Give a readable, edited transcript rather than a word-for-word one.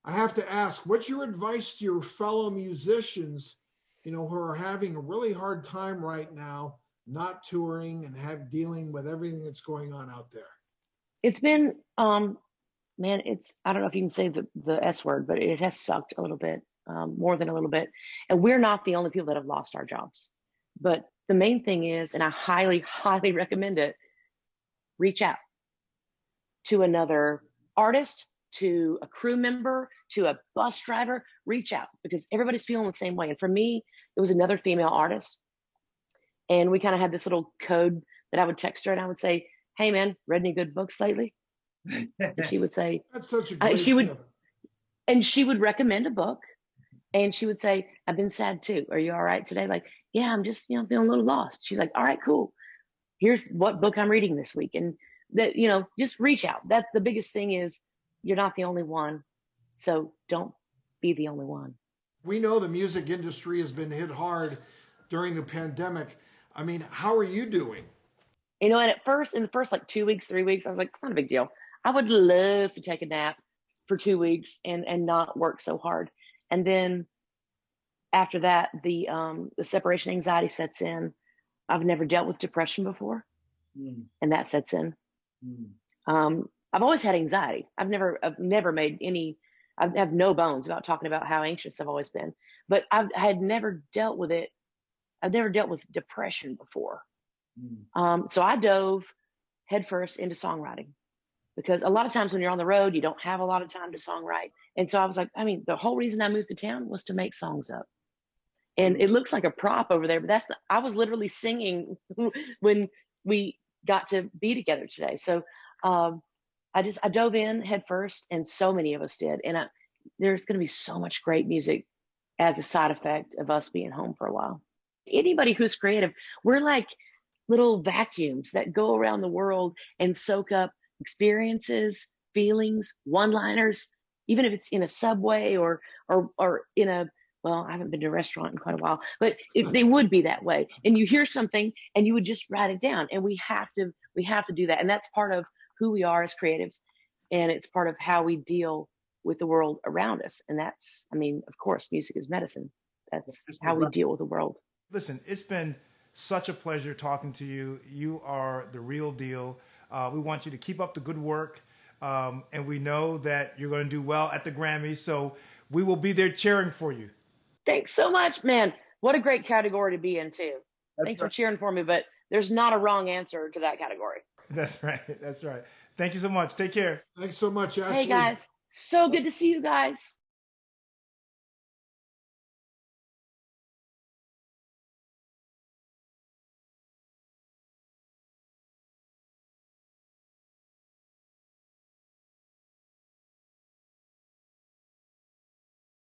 I have to ask, what's your advice to your fellow musicians, who are having a really hard time right now, not touring and dealing with everything that's going on out there? It's been, man, I don't know if you can say the S word, but it has sucked a little bit, more than a little bit. And we're not the only people that have lost our jobs. But the main thing is, and I highly, highly recommend it, reach out to another artist, to a crew member, to a bus driver, reach out because everybody's feeling the same way. And for me, it was another female artist. And we kind of had this little code that I would text her and I would say, "Hey man, read any good books lately?" And she would say, That's such a great she would, tip. and she would recommend a book and she would say, "I've been sad too. Are you all right today?" Like, "Yeah, I'm just, feeling a little lost." She's like, "All right, cool. Here's what book I'm reading this week." And that, just reach out. That's the biggest thing is you're not the only one. So don't be the only one. We know the music industry has been hit hard during the pandemic. I mean, how are you doing? And in the first like 2 weeks, 3 weeks, I was like, it's not a big deal. I would love to take a nap for 2 weeks and not work so hard. And then after that, the separation anxiety sets in. I've never dealt with depression before, Mm, and that sets in. mm. I've always had anxiety. I've never made any. I have no bones about talking about how anxious I've always been, but I had never dealt with it. I've never dealt with depression before. Mm. So I dove headfirst into songwriting because a lot of times when you're on the road, you don't have a lot of time to songwrite. And so I was like, the whole reason I moved to town was to make songs up. And it looks like a prop over there, but I was literally singing when we got to be together today. So, I dove in head first and so many of us did. And there's going to be so much great music as a side effect of us being home for a while. Anybody who's creative, we're like little vacuums that go around the world and soak up experiences, feelings, one-liners, even if it's in a subway or in a well, I haven't been to a restaurant in quite a while, but they would be that way. And you hear something and you would just write it down. And we have to do that. And that's part of who we are as creatives. And it's part of how we deal with the world around us. And of course, music is medicine. That's how we deal with the world. Listen, it's been such a pleasure talking to you. You are the real deal. We want you to keep up the good work. And we know that you're going to do well at the Grammys. So we will be there cheering for you. Thanks so much, man. What a great category to be in too. That's Thanks for right. cheering for me, but there's not a wrong answer to that category. That's right. That's right. Thank you so much. Take care. Thanks so much, Hey Ashley. guys, so good to see you guys.